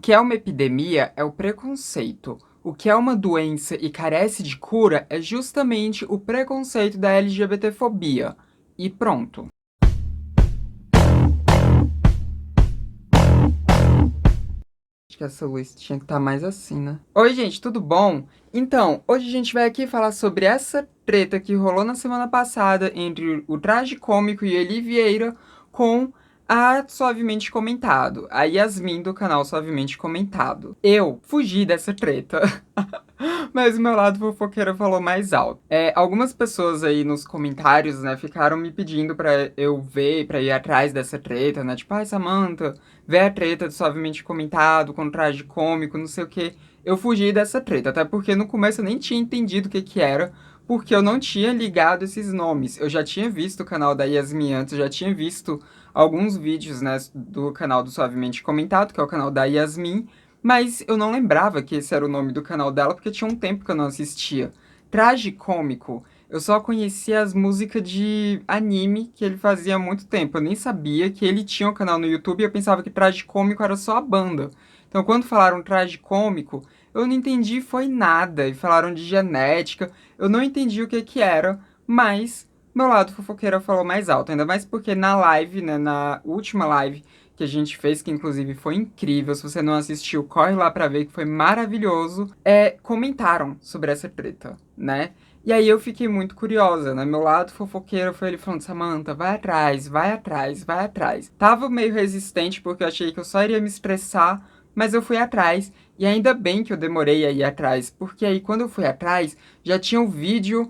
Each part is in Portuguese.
que é uma epidemia é o preconceito. O que é uma doença e carece de cura é justamente o preconceito da LGBTfobia. E pronto. Acho que essa luz tinha que estar mais assim, né? Oi, gente, tudo bom? Então, hoje a gente vai aqui falar sobre essa treta que rolou na semana passada entre o Tragicômico e Eli Vieira com a Suavemente Comentado, a Yasmin do canal Suavemente Comentado. Eu fugi dessa treta. Mas o meu lado fofoqueiro falou mais alto. Algumas pessoas aí nos comentários, né, ficaram me pedindo pra eu ver, pra ir atrás dessa treta, né? Tipo, ai, Samantha, vê a treta do Suavemente Comentado, com traje cômico, não sei o quê. Eu fugi dessa treta, até porque no começo eu nem tinha entendido o que que era, porque eu não tinha ligado esses nomes. Eu já tinha visto o canal da Yasmin antes, eu já tinha visto alguns vídeos, né, do canal do Suavemente Comentado, que é o canal da Yasmin, mas eu não lembrava que esse era o nome do canal dela, porque tinha um tempo que eu não assistia. Tragicômico, eu só conhecia as músicas de anime que ele fazia há muito tempo. Eu nem sabia que ele tinha um canal no YouTube e eu pensava que Tragicômico era só a banda. Então, quando falaram Tragicômico, eu não entendi foi nada. E falaram de genética, eu não entendi o que que era, mas meu lado fofoqueiro falou mais alto. Ainda mais porque na live, né, na última live, que a gente fez, que inclusive foi incrível. Se você não assistiu, corre lá pra ver que foi maravilhoso. Comentaram sobre essa treta, né? E aí eu fiquei muito curiosa, né? Meu lado fofoqueiro foi ele falando, Samantha, vai atrás, vai atrás, vai atrás. Tava meio resistente porque eu achei que eu só iria me estressar, mas eu fui atrás. E ainda bem que eu demorei a ir atrás, porque aí quando eu fui atrás, já tinha um vídeo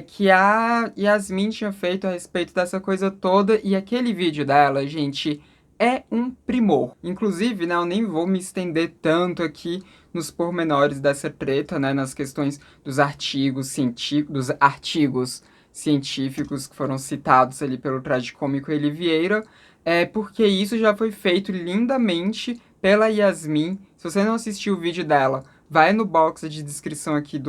que a Yasmin tinha feito a respeito dessa coisa toda. E aquele vídeo dela, gente, é um primor. Inclusive, né, eu nem vou me estender tanto aqui nos pormenores dessa treta, né, nas questões dos artigos científicos que foram citados ali pelo tragicômico Eli Vieira, porque isso já foi feito lindamente pela Yasmin. Se você não assistiu o vídeo dela, vai no box de descrição aqui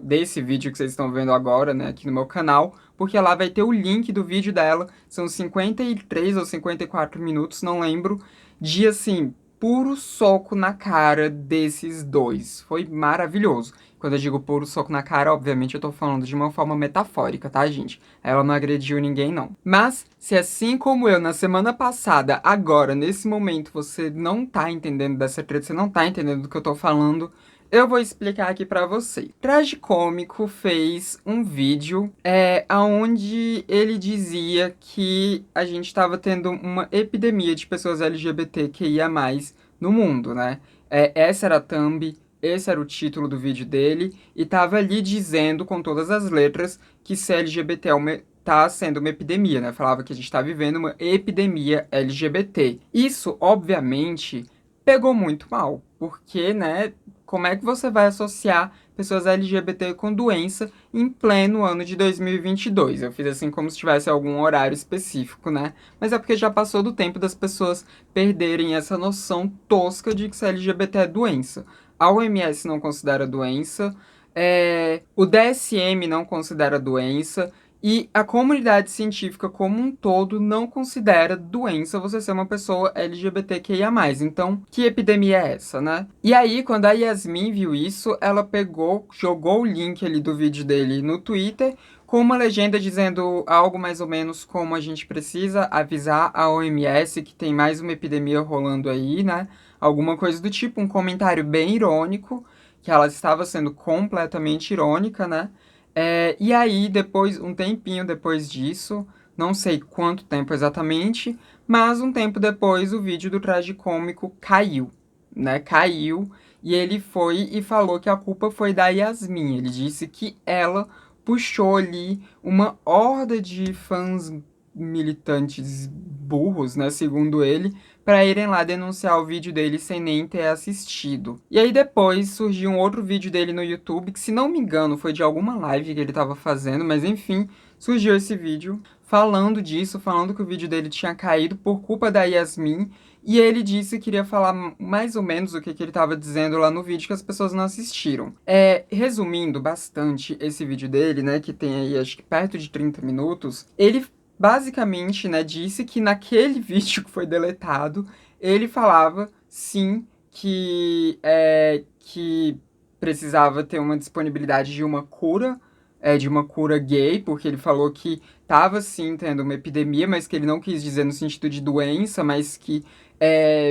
desse vídeo que vocês estão vendo agora, né, aqui no meu canal, porque lá vai ter o link do vídeo dela. São 53 ou 54 minutos, não lembro, de, assim, puro soco na cara desses dois. Foi maravilhoso. Quando eu digo puro soco na cara, obviamente eu tô falando de uma forma metafórica, tá, gente? Ela não agrediu ninguém, não. Mas, se assim como eu na semana passada, agora, nesse momento, você não tá entendendo dessa treta, você não tá entendendo do que eu tô falando, eu vou explicar aqui pra você. Tragicômico fez um vídeo onde ele dizia que a gente estava tendo uma epidemia de pessoas LGBTQIA+, no mundo, né? Essa era a thumb, esse era o título do vídeo dele, e tava ali dizendo com todas as letras que ser LGBT tá sendo uma epidemia, né? Falava que a gente tá vivendo uma epidemia LGBT. Isso, obviamente, pegou muito mal, porque, né, como é que você vai associar pessoas LGBT com doença em pleno ano de 2022? Eu fiz assim como se tivesse algum horário específico, né? Mas é porque já passou do tempo das pessoas perderem essa noção tosca de que ser LGBT é doença. A OMS não considera doença, o DSM não considera doença, e a comunidade científica como um todo não considera doença você ser uma pessoa LGBTQIA+. Então, que epidemia é essa, né? E aí, quando a Yasmin viu isso, ela pegou, jogou o link ali do vídeo dele no Twitter, com uma legenda dizendo algo mais ou menos como a gente precisa avisar a OMS que tem mais uma epidemia rolando aí, né? Alguma coisa do tipo, um comentário bem irônico, que ela estava sendo completamente irônica, né? E aí, depois, um tempinho depois disso, não sei quanto tempo exatamente, mas um tempo depois o vídeo do tragicômico caiu, né? Caiu, e ele foi e falou que a culpa foi da Yasmin. Ele disse que ela puxou ali uma horda de fãs militantes burros, né? Segundo ele, para irem lá denunciar o vídeo dele sem nem ter assistido. E aí depois surgiu um outro vídeo dele no YouTube, que se não me engano foi de alguma live que ele estava fazendo, mas enfim, surgiu esse vídeo falando disso, falando que o vídeo dele tinha caído por culpa da Yasmin, e ele disse que queria falar mais ou menos o que ele estava dizendo lá no vídeo que as pessoas não assistiram. Resumindo bastante esse vídeo dele, né, que tem aí acho que perto de 30 minutos, ele basicamente, né, disse que naquele vídeo que foi deletado, ele falava, sim, que precisava ter uma disponibilidade de uma cura, de uma cura gay, porque ele falou que estava sim tendo uma epidemia, mas que ele não quis dizer no sentido de doença, mas que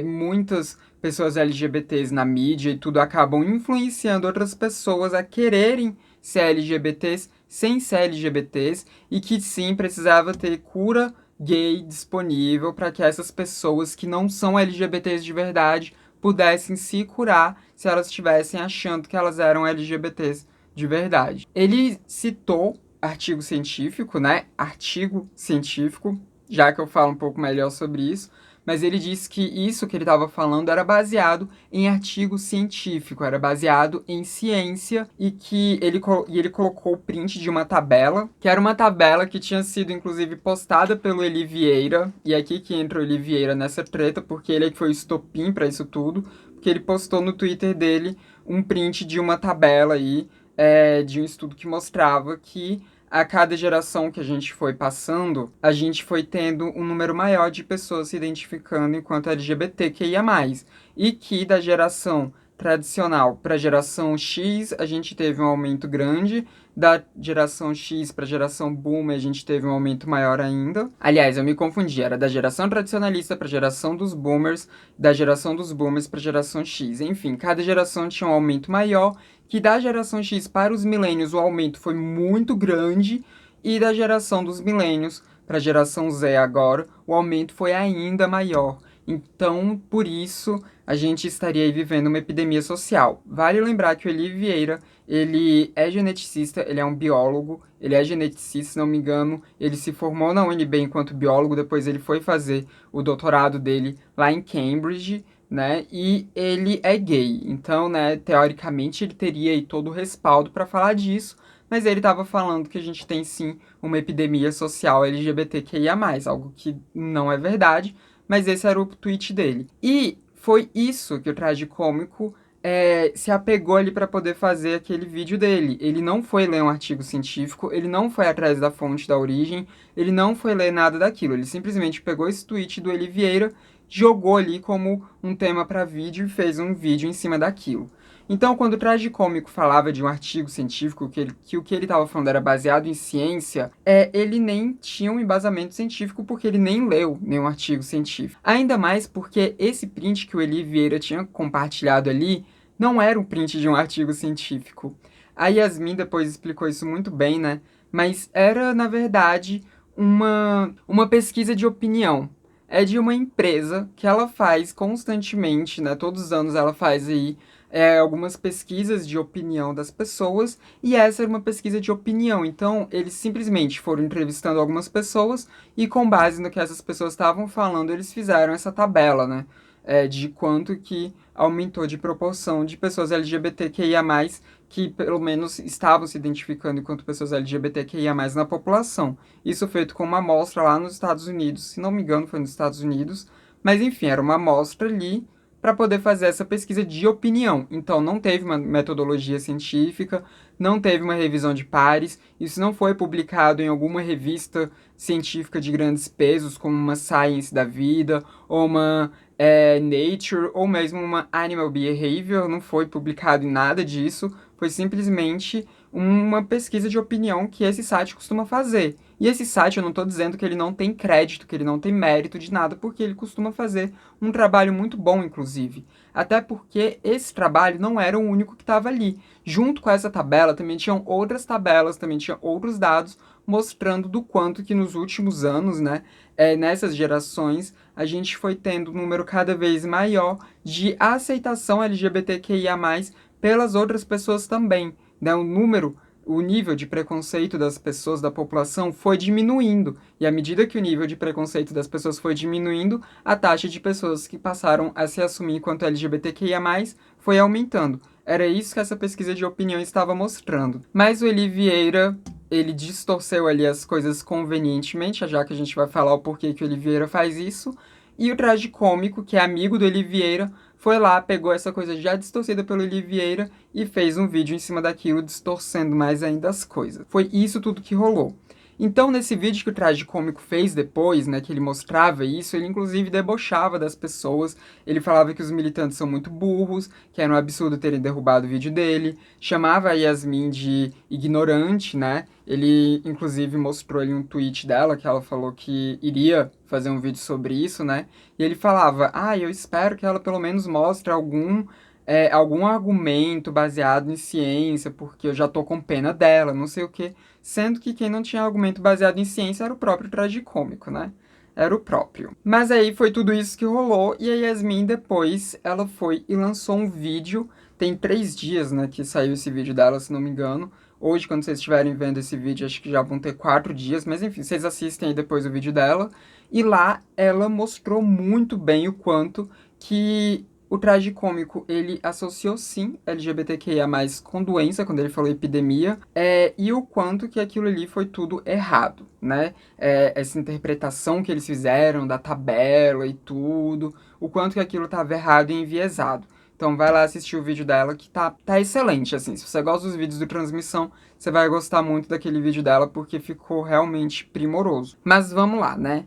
muitas pessoas LGBTs na mídia e tudo acabam influenciando outras pessoas a quererem ser LGBTs sem ser LGBTs, e que sim precisava ter cura gay disponível para que essas pessoas que não são LGBTs de verdade pudessem se curar se elas estivessem achando que elas eram LGBTs de verdade. Ele citou artigo científico, né? Artigo científico, já que eu falo um pouco melhor sobre isso, mas ele disse que isso que ele estava falando era baseado em artigo científico, era baseado em ciência, e que ele colocou o print de uma tabela, que era uma tabela que tinha sido inclusive postada pelo Eli Vieira, e é aqui que entra o Eli Vieira nessa treta, porque ele é que foi o estopim para isso tudo, porque ele postou no Twitter dele um print de uma tabela aí, de um estudo que mostrava que a cada geração que a gente foi passando, a gente foi tendo um número maior de pessoas se identificando enquanto LGBTQIA+. E que da geração tradicional para a geração X, a gente teve um aumento grande. Da geração X para a geração Boomer, a gente teve um aumento maior ainda. Aliás, eu me confundi, era da geração tradicionalista para a geração dos Boomers, da geração dos Boomers para a geração X. Enfim, cada geração tinha um aumento maior, que da geração X para os milênios o aumento foi muito grande, e da geração dos milênios para a geração Z agora, o aumento foi ainda maior. Então, por isso, a gente estaria aí vivendo uma epidemia social. Vale lembrar que o Eli Vieira, ele é geneticista, ele é um biólogo, ele é geneticista, se não me engano, ele se formou na UNB enquanto biólogo, depois ele foi fazer o doutorado dele lá em Cambridge, né? E ele é gay, então, né, teoricamente ele teria aí todo o respaldo para falar disso, mas ele estava falando que a gente tem sim uma epidemia social LGBTQIA+, algo que não é verdade, mas esse era o tweet dele. E foi isso que o Tragicômico se apegou ali para poder fazer aquele vídeo dele. Ele não foi ler um artigo científico, ele não foi atrás da fonte, da origem, ele não foi ler nada daquilo. Ele simplesmente pegou esse tweet do Eli Vieira, jogou ali como um tema para vídeo e fez um vídeo em cima daquilo. Então, quando o Tragicômico falava de um artigo científico, que o que ele estava falando era baseado em ciência, ele nem tinha um embasamento científico, porque ele nem leu nenhum artigo científico. Ainda mais porque esse print que o Eli Vieira tinha compartilhado ali não era um print de um artigo científico. A Yasmin depois explicou isso muito bem, né? Mas era, na verdade, uma pesquisa de opinião. É de uma empresa que ela faz constantemente, né? Todos os anos ela faz aí algumas pesquisas de opinião das pessoas, e essa era uma pesquisa de opinião. Então, eles simplesmente foram entrevistando algumas pessoas, e com base no que essas pessoas estavam falando, eles fizeram essa tabela, né? De quanto que aumentou de proporção de pessoas LGBTQIA+, que pelo menos estavam se identificando enquanto pessoas LGBTQIA+, na população. Isso feito com uma amostra lá nos Estados Unidos, se não me engano foi nos Estados Unidos, mas enfim, era uma amostra ali para poder fazer essa pesquisa de opinião. Então, não teve uma metodologia científica, não teve uma revisão de pares, isso não foi publicado em alguma revista científica de grandes pesos, como uma Science da vida, ou uma Nature, ou mesmo uma Animal Behavior, não foi publicado em nada disso, foi simplesmente uma pesquisa de opinião que esse site costuma fazer. E esse site, eu não estou dizendo que ele não tem crédito, que ele não tem mérito de nada, porque ele costuma fazer um trabalho muito bom, inclusive. Até porque esse trabalho não era o único que estava ali. Junto com essa tabela, também tinham outras tabelas, também tinha outros dados, mostrando do quanto que nos últimos anos, né, nessas gerações, a gente foi tendo um número cada vez maior de aceitação LGBTQIA+, pelas outras pessoas também, né? O nível de preconceito das pessoas, da população, foi diminuindo. E à medida que o nível de preconceito das pessoas foi diminuindo, a taxa de pessoas que passaram a se assumir enquanto LGBTQIA+, foi aumentando. Era isso que essa pesquisa de opinião estava mostrando. Mas o Eli Vieira, ele distorceu ali as coisas convenientemente, já que a gente vai falar o porquê que o Eli Vieira faz isso. E o Tragicômico, que é amigo do Eli Vieira, foi lá, pegou essa coisa já distorcida pelo Eli Vieira e fez um vídeo em cima daquilo, distorcendo mais ainda as coisas. Foi isso tudo que rolou. Então, nesse vídeo que o Tragicômico fez depois, né, que ele mostrava isso, ele inclusive debochava das pessoas, ele falava que os militantes são muito burros, que era um absurdo terem derrubado o vídeo dele, chamava a Yasmin de ignorante, né, ele inclusive mostrou ali um tweet dela, que ela falou que iria fazer um vídeo sobre isso, né, e ele falava, eu espero que ela pelo menos mostre algum argumento baseado em ciência, porque eu já tô com pena dela, não sei o quê. Sendo que quem não tinha argumento baseado em ciência era o próprio Tragicômico, né? Era o próprio. Mas aí foi tudo isso que rolou, e a Yasmin depois, ela foi e lançou um vídeo, tem 3 dias, né, que saiu esse vídeo dela, se não me engano. Hoje, quando vocês estiverem vendo esse vídeo, acho que já vão ter 4 dias, mas enfim, vocês assistem aí depois o vídeo dela. E lá, ela mostrou muito bem o quanto que o Tragicômico, ele associou sim LGBTQIA+, com doença, quando ele falou epidemia, e o quanto que aquilo ali foi tudo errado, né? Essa interpretação que eles fizeram da tabela e tudo, o quanto que aquilo estava errado e enviesado. Então vai lá assistir o vídeo dela, que tá excelente, assim. Se você gosta dos vídeos do Transmissão, você vai gostar muito daquele vídeo dela, porque ficou realmente primoroso. Mas vamos lá, né?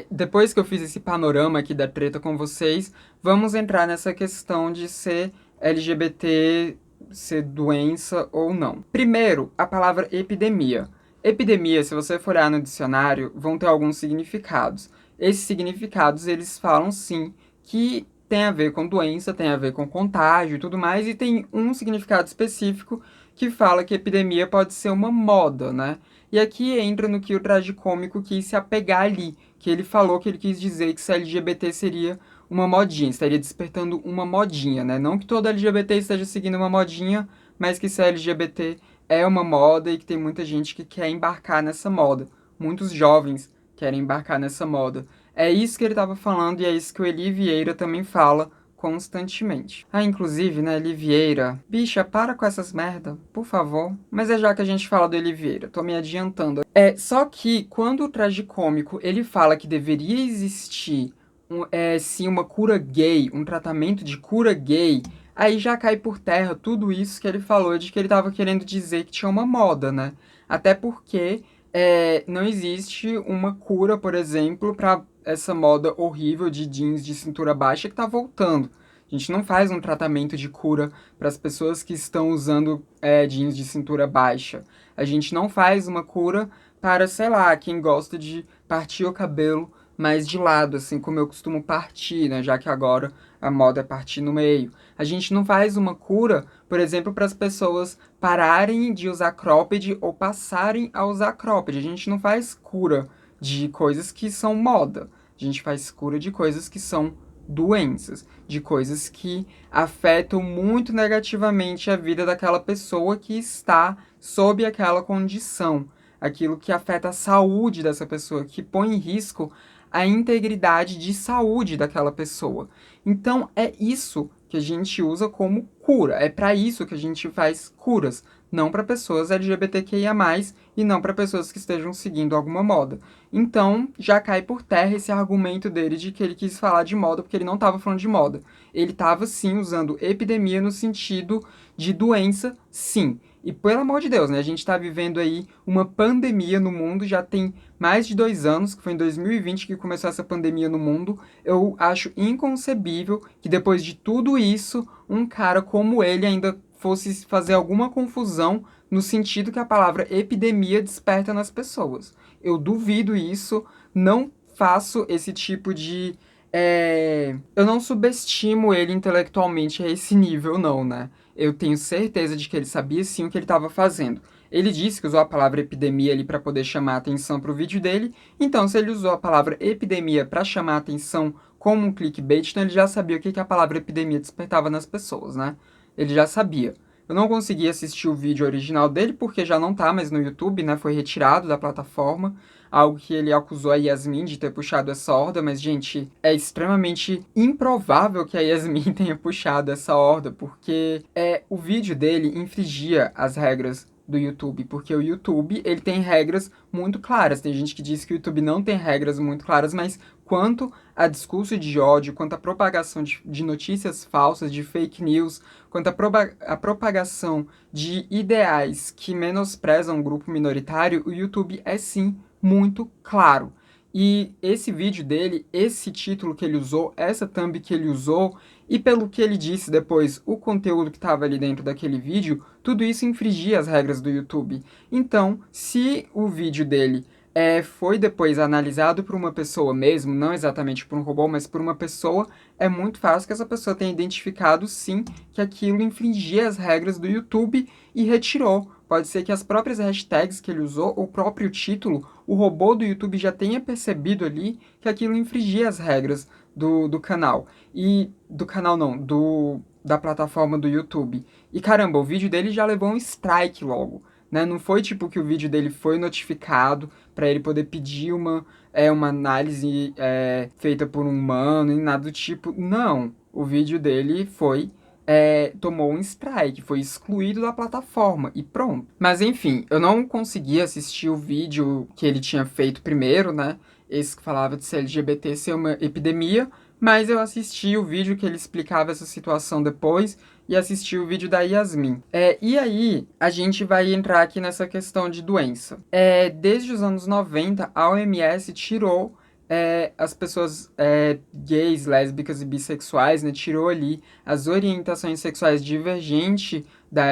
Depois que eu fiz esse panorama aqui da treta com vocês, vamos entrar nessa questão de ser LGBT, ser doença ou não. Primeiro, a palavra epidemia. Epidemia, se você for olhar no dicionário, vão ter alguns significados. Esses significados, eles falam sim que tem a ver com doença, tem a ver com contágio e tudo mais, e tem um significado específico que fala que epidemia pode ser uma moda, né? E aqui entra no que o Tragicômico quis se apegar ali, que ele falou que ele quis dizer que se LGBT seria uma modinha, estaria despertando uma modinha, né? Não que todo LGBT esteja seguindo uma modinha, mas que se LGBT é uma moda e que tem muita gente que quer embarcar nessa moda. Muitos jovens querem embarcar nessa moda. É isso que ele estava falando e é isso que o Eli Vieira também fala constantemente. Inclusive, né, Eli Vieira, bicha, para com essas merda, por favor. Mas é já que a gente fala do Eli Vieira, tô me adiantando. Só que quando o Tragicômico, ele fala que deveria existir sim uma cura gay, um tratamento de cura gay, aí já cai por terra tudo isso que ele falou de que ele tava querendo dizer que tinha uma moda, né? Até porque não existe uma cura, por exemplo, para essa moda horrível de jeans de cintura baixa que tá voltando. A gente não faz um tratamento de cura para as pessoas que estão usando jeans de cintura baixa. A gente não faz uma cura para, sei lá, quem gosta de partir o cabelo mais de lado, assim como eu costumo partir, né? Já que agora a moda é partir no meio. A gente não faz uma cura, por exemplo, para as pessoas pararem de usar cropped ou passarem a usar cropped. A gente não faz cura de coisas que são moda. A gente faz cura de coisas que são doenças, de coisas que afetam muito negativamente a vida daquela pessoa que está sob aquela condição. Aquilo que afeta a saúde dessa pessoa, que põe em risco a integridade de saúde daquela pessoa. Então, é isso que a gente usa como cura. É para isso que a gente faz curas, não para pessoas LGBTQIA+, e não para pessoas que estejam seguindo alguma moda. Então, já cai por terra esse argumento dele de que ele quis falar de moda porque ele não estava falando de moda. Ele estava, sim, usando epidemia no sentido de doença, sim. E, pelo amor de Deus, né? A gente está vivendo aí uma pandemia no mundo, já tem mais de 2 anos, que foi em 2020 que começou essa pandemia no mundo. Eu acho inconcebível que depois de tudo isso, um cara como ele ainda fosse fazer alguma confusão no sentido que a palavra epidemia desperta nas pessoas. Eu duvido isso, não faço esse tipo de... Eu não subestimo ele intelectualmente a esse nível, não, né? Eu tenho certeza de que ele sabia sim o que ele estava fazendo. Ele disse que usou a palavra epidemia ali para poder chamar a atenção para o vídeo dele, então se ele usou a palavra epidemia para chamar a atenção como um clickbait, então ele já sabia o que a palavra epidemia despertava nas pessoas, né? Ele já sabia. Eu não consegui assistir o vídeo original dele porque já não tá mais no YouTube, né? Foi retirado da plataforma. Algo que ele acusou a Yasmin de ter puxado essa horda, mas, gente, é extremamente improvável que a Yasmin tenha puxado essa horda, porque o vídeo dele infringia as regras do YouTube, porque o YouTube, ele tem regras muito claras. Tem gente que diz que o YouTube não tem regras muito claras, mas quanto a discurso de ódio, quanto a propagação de notícias falsas, de fake news, quanto a propagação de ideais que menosprezam um grupo minoritário, o YouTube é sim muito claro. E esse vídeo dele, esse título que ele usou, essa thumb que ele usou, e pelo que ele disse depois, o conteúdo que estava ali dentro daquele vídeo, tudo isso infringia as regras do YouTube. Então, se o vídeo dele foi depois analisado por uma pessoa mesmo, não exatamente por um robô, mas por uma pessoa, é muito fácil que essa pessoa tenha identificado sim que aquilo infringia as regras do YouTube e retirou. Pode ser que as próprias hashtags que ele usou, ou o próprio título, o robô do YouTube já tenha percebido ali que aquilo infringia as regras do canal. E do canal não, da plataforma do YouTube. E caramba, o vídeo dele já levou um strike logo. Né? Não foi tipo que o vídeo dele foi notificado para ele poder pedir uma análise feita por um humano e nada do tipo. Não, o vídeo dele tomou um strike, foi excluído da plataforma e pronto. Mas enfim, eu não consegui assistir o vídeo que ele tinha feito primeiro, né? Esse que falava de se LGBT ser uma epidemia, mas eu assisti o vídeo que ele explicava essa situação depois e assisti o vídeo da Yasmin. E aí, a gente vai entrar aqui nessa questão de doença. Desde os anos 90, a OMS tirou as pessoas gays, lésbicas e bissexuais, né, tirou ali as orientações sexuais divergentes da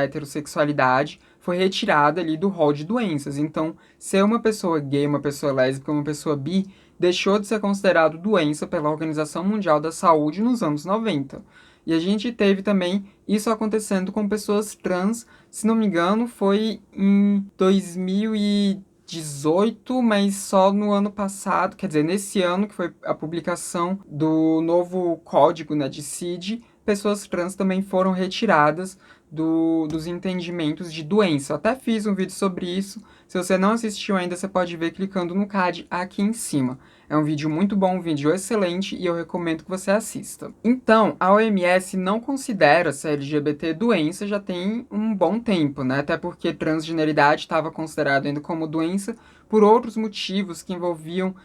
heterossexualidade, foi retirada ali do rol de doenças. Então, ser uma pessoa gay, uma pessoa lésbica, uma pessoa bi, deixou de ser considerado doença pela Organização Mundial da Saúde nos anos 90. E a gente teve também isso acontecendo com pessoas trans, se não me engano, foi em 2018, mas só no ano passado, quer dizer, nesse ano que foi a publicação do novo código, né, de CID, pessoas trans também foram retiradas dos entendimentos de doença. Eu até fiz um vídeo sobre isso. Se você não assistiu ainda, você pode ver clicando no card aqui em cima. É um vídeo muito bom, um vídeo excelente e eu recomendo que você assista. Então, a OMS não considera ser LGBT doença já tem um bom tempo, né? Até porque transgeneridade estava considerado ainda como doença por outros motivos que envolviam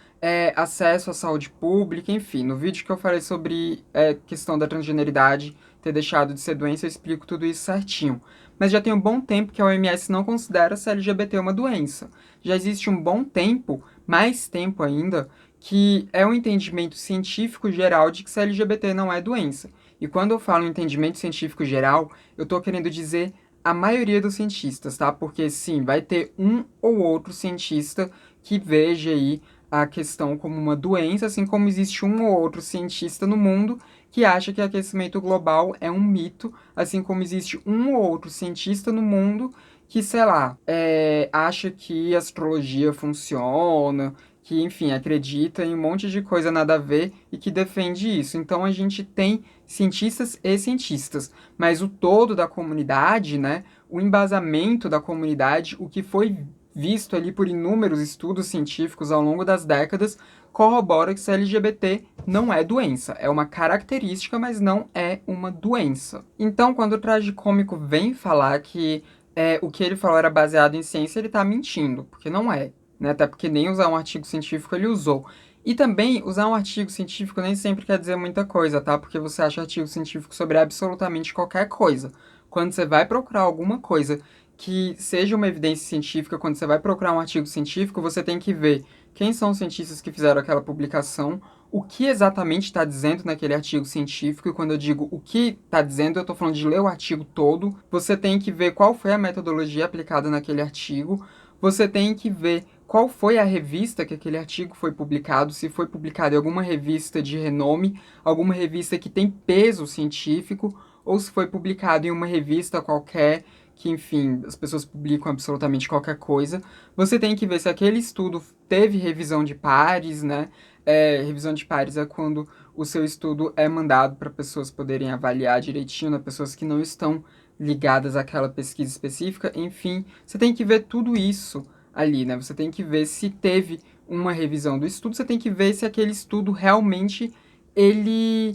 acesso à saúde pública, enfim. No vídeo que eu falei sobre questão da transgeneridade ter deixado de ser doença, eu explico tudo isso certinho. Mas já tem um bom tempo que a OMS não considera ser LGBT uma doença. Já existe um bom tempo, mais tempo ainda, que é um entendimento científico geral de que ser LGBT não é doença. E quando eu falo entendimento científico geral, eu estou querendo dizer a maioria dos cientistas, tá? Porque sim, vai ter um ou outro cientista que veja aí a questão como uma doença, assim como existe um ou outro cientista no mundo que acha que aquecimento global é um mito, assim como existe um ou outro cientista no mundo que, sei lá, acha que astrologia funciona, que, enfim, acredita em um monte de coisa nada a ver e que defende isso. Então a gente tem cientistas e cientistas, mas o todo da comunidade, né, o embasamento da comunidade, o que foi visto ali por inúmeros estudos científicos ao longo das décadas, corrobora que ser LGBT não é doença. É uma característica, mas não é uma doença. Então, quando o tragicômico vem falar que o que ele falou era baseado em ciência, ele tá mentindo, porque não é. Né? Até porque nem usar um artigo científico ele usou. E também, usar um artigo científico nem sempre quer dizer muita coisa, tá? Porque você acha artigo científico sobre absolutamente qualquer coisa. Quando você vai procurar alguma coisa que seja uma evidência científica, quando você vai procurar um artigo científico, você tem que ver quem são os cientistas que fizeram aquela publicação, o que exatamente está dizendo naquele artigo científico, e quando eu digo o que está dizendo, eu estou falando de ler o artigo todo. Você tem que ver qual foi a metodologia aplicada naquele artigo, você tem que ver qual foi a revista que aquele artigo foi publicado, se foi publicado em alguma revista de renome, alguma revista que tem peso científico, ou se foi publicado em uma revista qualquer, que, enfim, as pessoas publicam absolutamente qualquer coisa. Você tem que ver se aquele estudo teve revisão de pares, né? Revisão de pares é quando o seu estudo é mandado para pessoas poderem avaliar direitinho, né? Pessoas que não estão ligadas àquela pesquisa específica. Enfim, você tem que ver tudo isso ali, né? Você tem que ver se teve uma revisão do estudo, você tem que ver se aquele estudo realmente ele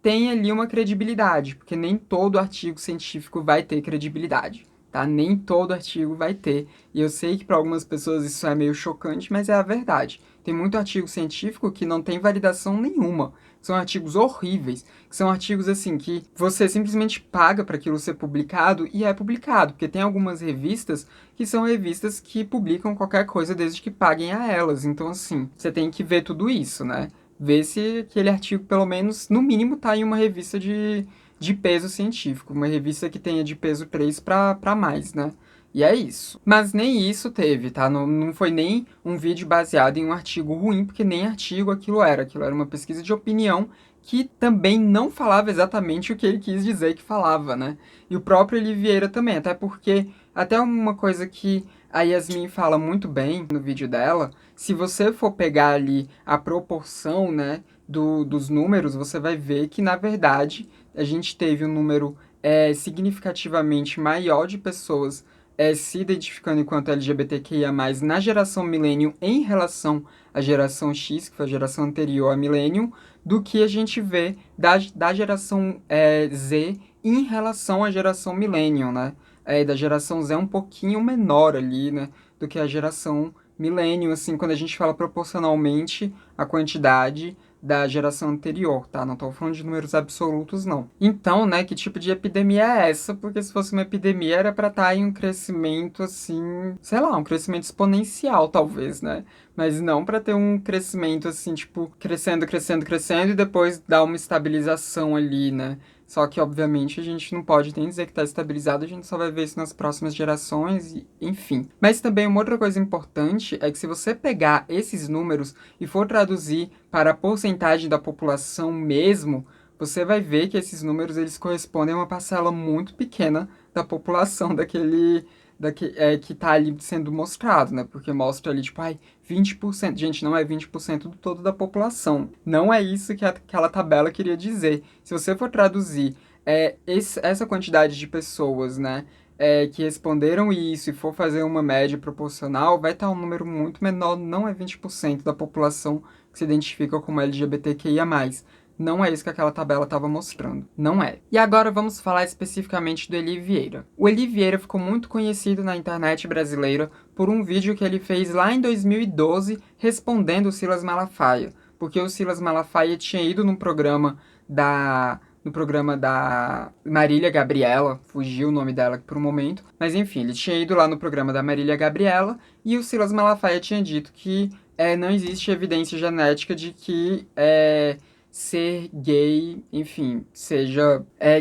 tem ali uma credibilidade, porque nem todo artigo científico vai ter credibilidade, tá? Nem todo artigo vai ter. E eu sei que para algumas pessoas isso é meio chocante, mas é a verdade. Tem muito artigo científico que não tem validação nenhuma. São artigos horríveis, que são artigos assim que você simplesmente paga para aquilo ser publicado e é publicado, porque tem algumas revistas que são revistas que publicam qualquer coisa desde que paguem a elas. Então, assim, você tem que ver tudo isso, né? Ver se aquele artigo, pelo menos, no mínimo, tá em uma revista de peso científico, uma revista que tenha de peso 3 para mais, né? E é isso. Mas nem isso teve, tá? Não foi nem um vídeo baseado em um artigo ruim, porque nem artigo aquilo era. Aquilo era uma pesquisa de opinião que também não falava exatamente o que ele quis dizer que falava, né? E o próprio Eli Vieira também, até porque, até uma coisa que a Yasmin fala muito bem no vídeo dela, se você for pegar ali a proporção, né, dos números, você vai ver que, na verdade, a gente teve um número significativamente maior de pessoas se identificando enquanto LGBTQIA+, na geração Millennium em relação à geração X, que foi a geração anterior à Millennium, do que a gente vê da geração Z em relação à geração Millennium, né? Da geração Z é um pouquinho menor ali, né? Do que a geração Millennium, assim, quando a gente fala proporcionalmente a quantidade da geração anterior, tá? Não tô falando de números absolutos, não. Então, né, que tipo de epidemia é essa? Porque se fosse uma epidemia era pra estar em um crescimento, assim, sei lá, um crescimento exponencial, talvez, né? Mas não pra ter um crescimento, assim, tipo, crescendo, crescendo, crescendo e depois dar uma estabilização ali, né? Só que, obviamente, a gente não pode nem dizer que está estabilizado, a gente só vai ver isso nas próximas gerações, e, enfim. Mas também uma outra coisa importante é que se você pegar esses números e for traduzir para a porcentagem da população mesmo, você vai ver que esses números eles correspondem a uma parcela muito pequena da população que está ali sendo mostrado, né? Porque mostra ali, tipo, 20%. Gente, não é 20% do todo da população. Não é isso que aquela tabela queria dizer. Se você for traduzir essa quantidade de pessoas, né, que responderam isso e for fazer uma média proporcional, vai estar um número muito menor, não é 20% da população que se identifica como LGBTQIA+. Não é isso que aquela tabela estava mostrando. Não é. E agora vamos falar especificamente do Eli Vieira. O Eli Vieira ficou muito conhecido na internet brasileira por um vídeo que ele fez lá em 2012 respondendo o Silas Malafaia. Porque o Silas Malafaia tinha ido no programa da Marília Gabriela, fugiu o nome dela por um momento, mas enfim, ele tinha ido lá no programa da Marília Gabriela e o Silas Malafaia tinha dito que não existe evidência genética de que ser gay, enfim,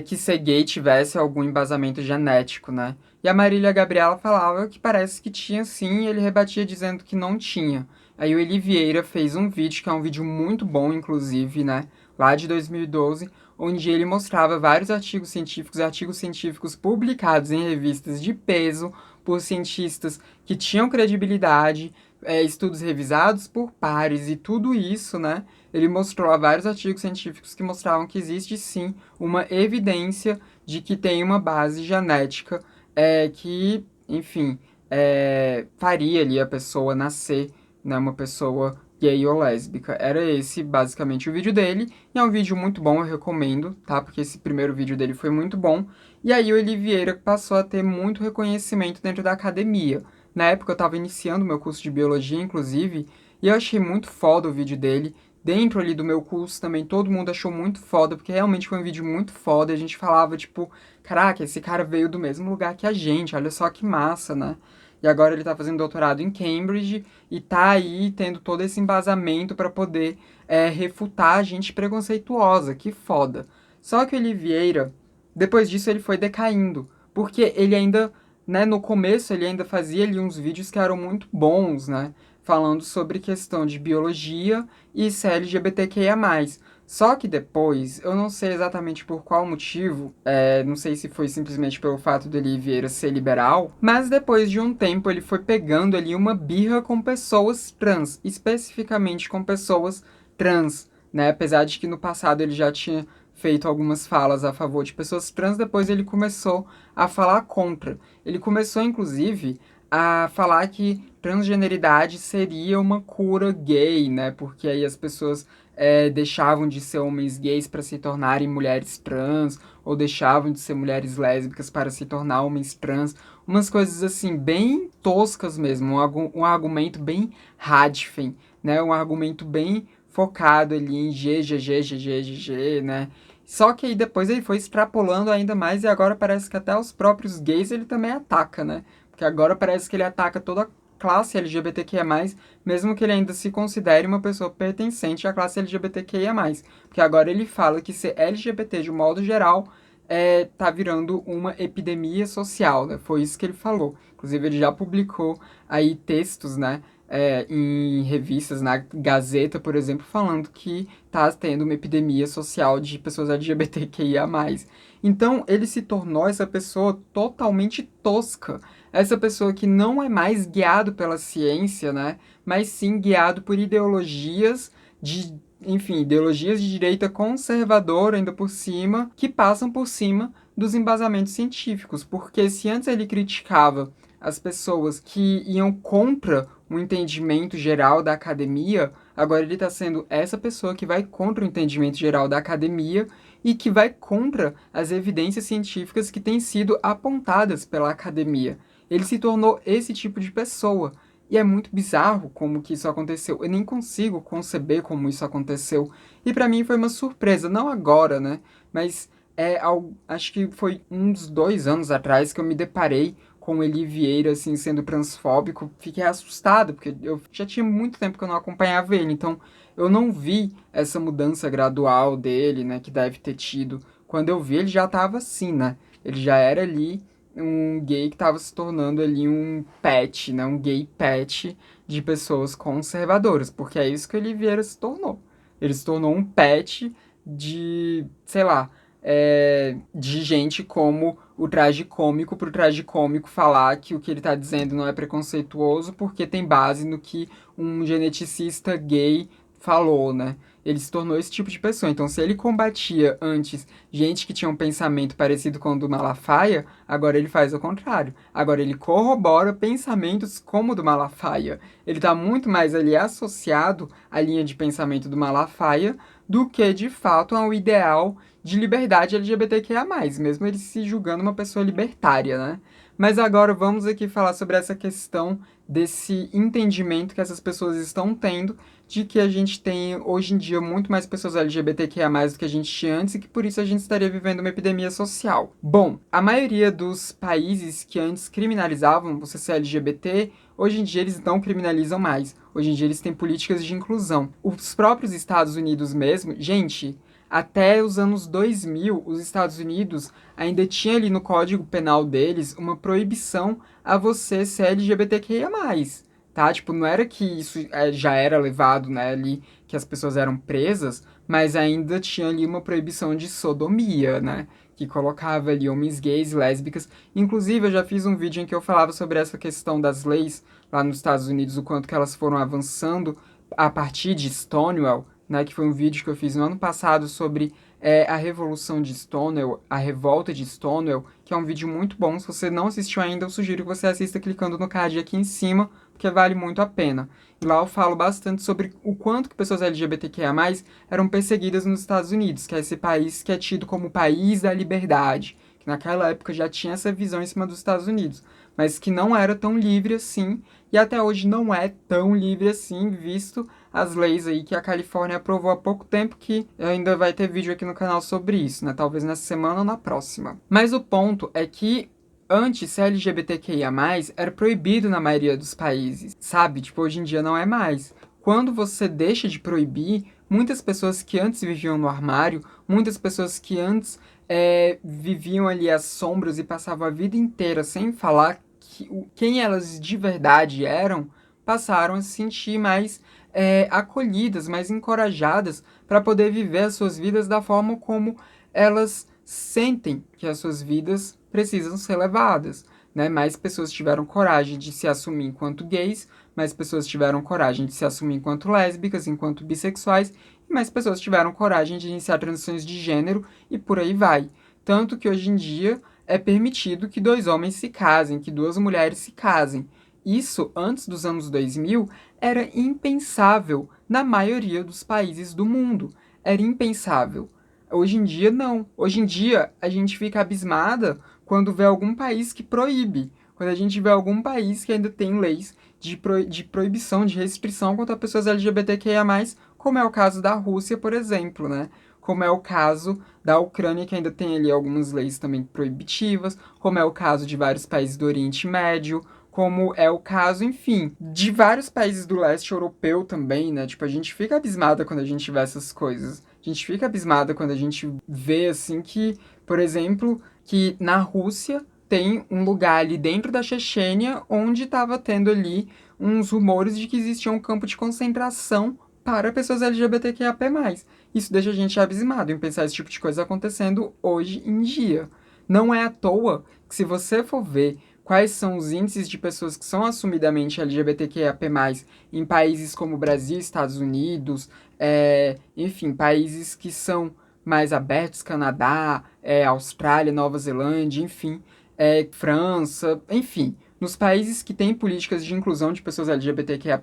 que ser gay tivesse algum embasamento genético, né? E a Marília Gabriela falava que parece que tinha sim, e ele rebatia dizendo que não tinha. Aí o Eli Vieira fez um vídeo, que é um vídeo muito bom, inclusive, né? Lá de 2012, onde ele mostrava vários artigos científicos publicados em revistas de peso por cientistas que tinham credibilidade, estudos revisados por pares e tudo isso, né? Ele mostrou vários artigos científicos que mostravam que existe sim uma evidência de que tem uma base genética que, enfim, faria ali a pessoa nascer, né, uma pessoa gay ou lésbica. Era esse basicamente o vídeo dele, e é um vídeo muito bom, eu recomendo, tá? Porque esse primeiro vídeo dele foi muito bom. E aí o Eli Vieira passou a ter muito reconhecimento dentro da academia. Na época eu estava iniciando meu curso de biologia, inclusive, e eu achei muito foda o vídeo dele. Dentro ali do meu curso também todo mundo achou muito foda, porque realmente foi um vídeo muito foda. E a gente falava, tipo, caraca, esse cara veio do mesmo lugar que a gente, olha só que massa, né? E agora ele tá fazendo doutorado em Cambridge e tá aí tendo todo esse embasamento para poder refutar a gente preconceituosa, que foda. Só que o Eli Vieira, depois disso ele foi decaindo, porque ele ainda, né, no começo ele ainda fazia ali uns vídeos que eram muito bons, né? Falando sobre questão de biologia e ser LGBTQIA+. Só que depois, eu não sei exatamente por qual motivo, não sei se foi simplesmente pelo fato dele Vieira ser liberal, mas depois de um tempo ele foi pegando ali uma birra com pessoas trans, especificamente com pessoas trans, né? Apesar de que no passado ele já tinha feito algumas falas a favor de pessoas trans, depois ele começou a falar contra. Ele começou, inclusive, a falar que transgeneridade seria uma cura gay, né? Porque aí as pessoas deixavam de ser homens gays para se tornarem mulheres trans, ou deixavam de ser mulheres lésbicas para se tornar homens trans. Umas coisas assim, bem toscas mesmo, um argumento bem Hadfen, né? Um argumento bem focado ali em GGG, né? Só que aí depois ele foi extrapolando ainda mais e agora parece que até os próprios gays ele também ataca, né? Porque agora parece que ele ataca toda a classe LGBTQIA+, mesmo que ele ainda se considere uma pessoa pertencente à classe LGBTQIA+. Porque agora ele fala que ser LGBT de um modo geral tá virando uma epidemia social, né? Foi isso que ele falou. Inclusive ele já publicou aí textos, né? Em revistas, na Gazeta, por exemplo, falando que tá tendo uma epidemia social de pessoas LGBTQIA+. Então, ele se tornou essa pessoa totalmente tosca. Essa pessoa que não é mais guiado pela ciência, né? Mas sim guiado por ideologias enfim, ideologias de direita conservadora ainda por cima, que passam por cima dos embasamentos científicos. Porque se antes ele criticava as pessoas que iam contra o entendimento geral da academia, agora ele está sendo essa pessoa que vai contra o entendimento geral da academia e que vai contra as evidências científicas que têm sido apontadas pela academia. Ele se tornou esse tipo de pessoa. E é muito bizarro como que isso aconteceu. Eu nem consigo conceber como isso aconteceu. E para mim foi uma surpresa, não agora, né? Mas acho que foi uns 2 anos atrás que eu me deparei com o Eli Vieira, assim, sendo transfóbico. Fiquei assustado, porque eu já tinha muito tempo que eu não acompanhava ele. Então, eu não vi essa mudança gradual dele, né? Que deve ter tido. Quando eu vi, ele já tava assim, né? Ele já era ali um gay que estava se tornando ali um pet, né? Um gay pet de pessoas conservadoras, porque é isso que o Oliveira se tornou. Ele se tornou um pet de, sei lá, de gente como o tragicômico pro tragicômico falar que o que ele tá dizendo não é preconceituoso porque tem base no que um geneticista gay falou, né? Ele se tornou esse tipo de pessoa. Então, se ele combatia antes gente que tinha um pensamento parecido com o do Malafaia, agora ele faz o contrário. Agora ele corrobora pensamentos como o do Malafaia. Ele está muito mais ali associado à linha de pensamento do Malafaia do que, de fato, ao ideal de liberdade LGBTQIA+, mesmo ele se julgando uma pessoa libertária, né? Mas agora vamos aqui falar sobre essa questão desse entendimento que essas pessoas estão tendo de que a gente tem hoje em dia muito mais pessoas LGBTQIA+ do que a gente tinha antes e que por isso a gente estaria vivendo uma epidemia social. Bom, a maioria dos países que antes criminalizavam você ser LGBT, hoje em dia eles não criminalizam mais. Hoje em dia eles têm políticas de inclusão. Os próprios Estados Unidos mesmo, gente, até os anos 2000, os Estados Unidos ainda tinha ali no Código Penal deles uma proibição a você ser LGBTQIA+. Tá? Tipo, não era que isso já era levado, né, ali, que as pessoas eram presas, mas ainda tinha ali uma proibição de sodomia, né? Que colocava ali homens gays e lésbicas. Inclusive, eu já fiz um vídeo em que eu falava sobre essa questão das leis lá nos Estados Unidos, o quanto que elas foram avançando a partir de Stonewall, né? Que foi um vídeo que eu fiz no ano passado sobre a Revolução de Stonewall, a Revolta de Stonewall, que é um vídeo muito bom. Se você não assistiu ainda, eu sugiro que você assista clicando no card aqui em cima, porque vale muito a pena. E lá eu falo bastante sobre o quanto que pessoas LGBTQIA+, eram perseguidas nos Estados Unidos, que é esse país que é tido como o país da liberdade, que naquela época já tinha essa visão em cima dos Estados Unidos, mas que não era tão livre assim, e até hoje não é tão livre assim, visto as leis aí que a Califórnia aprovou há pouco tempo, que ainda vai ter vídeo aqui no canal sobre isso, né? Talvez nessa semana ou na próxima. Mas o ponto é que antes, ser LGBTQIA+, era proibido na maioria dos países, sabe? Tipo, hoje em dia não é mais. Quando você deixa de proibir, muitas pessoas que antes viviam no armário, muitas pessoas que antes viviam ali às sombras e passavam a vida inteira sem falar quem elas de verdade eram, passaram a se sentir mais acolhidas, mais encorajadas para poder viver as suas vidas da forma como elas sentem que as suas vidas precisam ser levadas, né? Mais pessoas tiveram coragem de se assumir enquanto gays, mais pessoas tiveram coragem de se assumir enquanto lésbicas, enquanto bissexuais, e mais pessoas tiveram coragem de iniciar transições de gênero e por aí vai. Tanto que hoje em dia é permitido que 2 homens se casem, que 2 mulheres se casem. Isso, antes dos anos 2000, era impensável na maioria dos países do mundo. Era impensável. Hoje em dia, não. Hoje em dia, a gente fica abismada quando vê algum país que proíbe. Quando a gente vê algum país que ainda tem leis de proibição, de restrição contra pessoas LGBTQIA+, como é o caso da Rússia, por exemplo, né? Como é o caso da Ucrânia, que ainda tem ali algumas leis também proibitivas, como é o caso de vários países do Oriente Médio, como é o caso, enfim, de vários países do leste europeu também, né? Tipo, a gente fica abismada quando a gente vê essas coisas. A gente fica abismada quando a gente vê, assim, que, por exemplo, que na Rússia tem um lugar ali dentro da Chechênia onde estava tendo ali uns rumores de que existia um campo de concentração para pessoas LGBTQIA+. Isso deixa a gente abismado em pensar esse tipo de coisa acontecendo hoje em dia. Não é à toa que, se você for ver quais são os índices de pessoas que são assumidamente LGBTQIA+, em países como Brasil, Estados Unidos, enfim, países que são mais abertos, Canadá, Austrália, Nova Zelândia, enfim, França, enfim, nos países que têm políticas de inclusão de pessoas LGBTQIA+,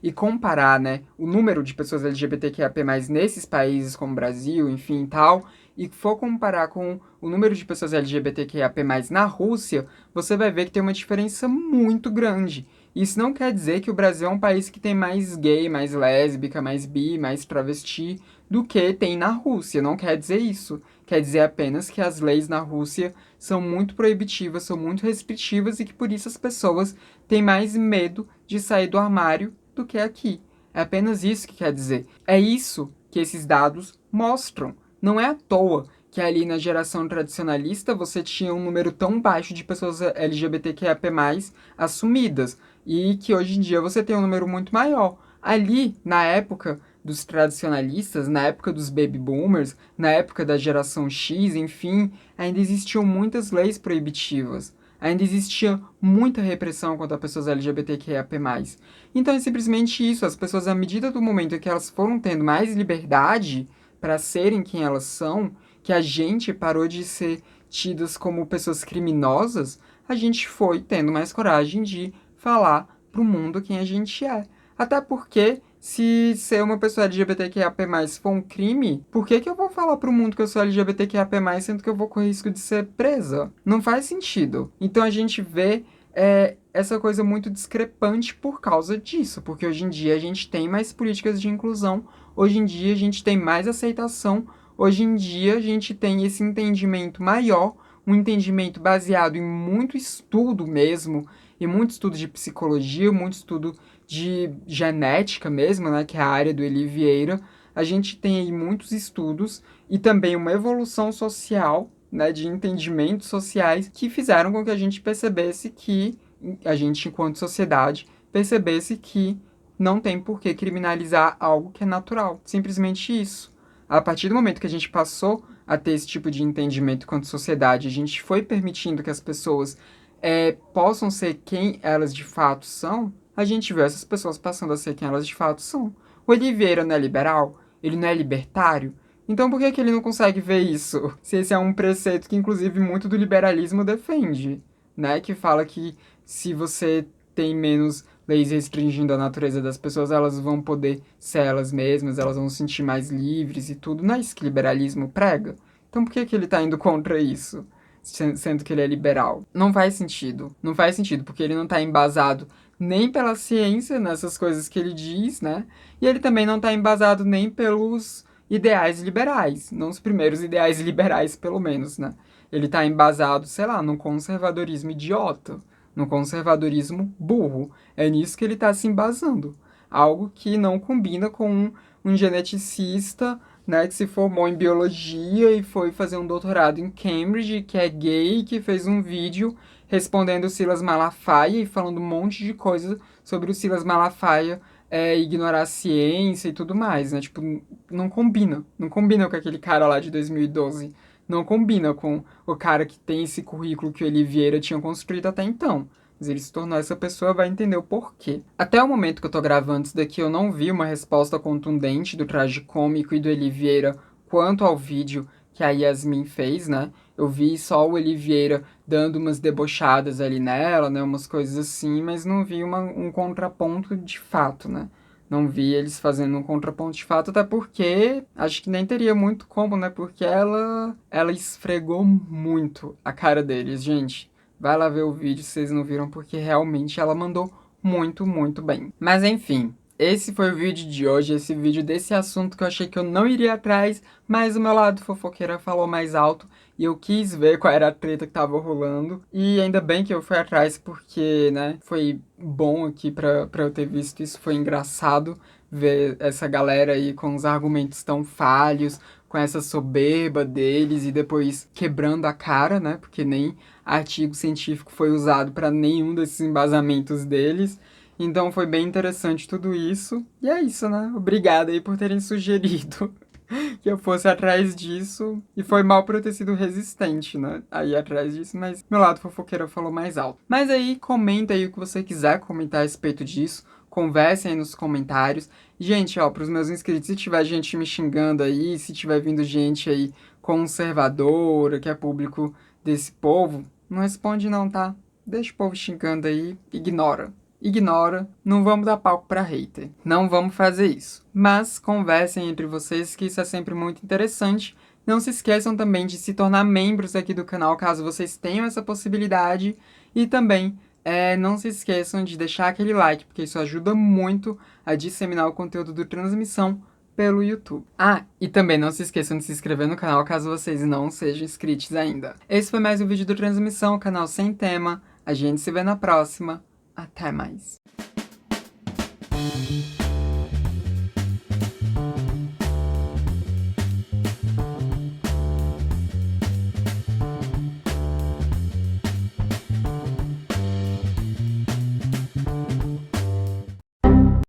e comparar, né, o número de pessoas LGBTQIA+, nesses países como Brasil, enfim, e tal, e for comparar com o número de pessoas LGBTQIA+, na Rússia, você vai ver que tem uma diferença muito grande. Isso não quer dizer que o Brasil é um país que tem mais gay, mais lésbica, mais bi, mais travesti do que tem na Rússia. Não quer dizer isso. Quer dizer apenas que as leis na Rússia são muito proibitivas, são muito restritivas e que por isso as pessoas têm mais medo de sair do armário do que aqui. É apenas isso que quer dizer. É isso que esses dados mostram. Não é à toa que ali na geração tradicionalista você tinha um número tão baixo de pessoas LGBTQIA+, assumidas, e que hoje em dia você tem um número muito maior. Ali, na época dos tradicionalistas, na época dos baby boomers, na época da geração X, enfim, ainda existiam muitas leis proibitivas. Ainda existia muita repressão contra pessoas LGBTQIA+. Então é simplesmente isso, as pessoas, à medida do momento em que elas foram tendo mais liberdade para serem quem elas são, que a gente parou de ser tidas como pessoas criminosas, a gente foi tendo mais coragem de falar pro mundo quem a gente é. Até porque, se ser uma pessoa LGBTQIA+, for um crime, por que eu vou falar pro mundo que eu sou LGBTQIA+, sendo que eu vou correr risco de ser presa? Não faz sentido. Então a gente vê essa coisa muito discrepante por causa disso, porque hoje em dia a gente tem mais políticas de inclusão, hoje em dia a gente tem mais aceitação, hoje em dia a gente tem esse entendimento maior, um entendimento baseado em muito estudo mesmo, e muito estudo de psicologia, muito estudo de genética mesmo, né, que é a área do Eli Vieira. A gente tem aí muitos estudos e também uma evolução social, né, de entendimentos sociais que fizeram com que a gente percebesse que, a gente enquanto sociedade, percebesse que não tem por que criminalizar algo que é natural. Simplesmente isso. A partir do momento que a gente passou a ter esse tipo de entendimento enquanto sociedade, a gente foi permitindo que as pessoas possam ser quem elas de fato são, a gente vê essas pessoas passando a ser quem elas de fato são. O Oliveira não é liberal? Ele não é libertário? Então por que ele não consegue ver isso? Se esse é um preceito que, inclusive, muito do liberalismo defende, né? Que fala que se você tem menos leis restringindo a natureza das pessoas, elas vão poder ser elas mesmas, elas vão se sentir mais livres e tudo. Não é isso que o liberalismo prega? Então por que ele tá indo contra isso? Sendo que ele é liberal. Não faz sentido. Não faz sentido, porque ele não está embasado nem pela ciência nessas coisas que ele diz, né? E ele também não está embasado nem pelos ideais liberais. Não os primeiros ideais liberais, pelo menos, né? Ele está embasado, sei lá, num conservadorismo idiota, num conservadorismo burro. É nisso que ele está se embasando. Algo que não combina com um geneticista, né, que se formou em biologia e foi fazer um doutorado em Cambridge, que é gay, que fez um vídeo respondendo o Silas Malafaia e falando um monte de coisa sobre o Silas Malafaia ignorar a ciência e tudo mais, né? Tipo, não combina. Não combina com aquele cara lá de 2012. Não combina com o cara que tem esse currículo que o Eli Vieira tinha construído até então. Mas ele se tornou essa pessoa, vai entender o porquê. Até o momento que eu tô gravando isso daqui, eu não vi uma resposta contundente do Tragicômico e do Eli Vieira quanto ao vídeo que a Yasmin fez, né? Eu vi só o Eli Vieira dando umas debochadas ali nela, né? Umas coisas assim, mas não vi um contraponto de fato, né? Não vi eles fazendo um contraponto de fato, até porque acho que nem teria muito como, né? Porque ela esfregou muito a cara deles, gente. Vai lá ver o vídeo se vocês não viram, porque realmente ela mandou muito, muito bem. Mas enfim, esse foi o vídeo de hoje, esse vídeo desse assunto que eu achei que eu não iria atrás, mas o meu lado fofoqueira falou mais alto e eu quis ver qual era a treta que tava rolando. E ainda bem que eu fui atrás porque, né, foi bom aqui pra eu ter visto isso, foi engraçado ver essa galera aí com os argumentos tão falhos, com essa soberba deles e depois quebrando a cara, né, porque nem artigo científico foi usado para nenhum desses embasamentos deles. Então foi bem interessante tudo isso. E é isso, né? Obrigada aí por terem sugerido que eu fosse atrás disso. E foi mal por eu ter sido resistente, né? Aí atrás disso, mas meu lado fofoqueiro falou mais alto. Mas aí, comenta aí o que você quiser comentar a respeito disso. Conversem aí nos comentários. Gente, ó, pros meus inscritos, se tiver gente me xingando aí, se tiver vindo gente aí conservadora, que é público desse povo, não responde não, tá? Deixa o povo xingando aí, ignora. Ignora, não vamos dar palco pra hater. Não vamos fazer isso. Mas conversem entre vocês, que isso é sempre muito interessante. Não se esqueçam também de se tornar membros aqui do canal, caso vocês tenham essa possibilidade. E também, não se esqueçam de deixar aquele like, porque isso ajuda muito a disseminar o conteúdo do Transmissão pelo YouTube. Ah, e também não se esqueçam de se inscrever no canal, caso vocês não sejam inscritos ainda. Esse foi mais um vídeo do Transmissão, canal sem tema. A gente se vê na próxima. Até mais.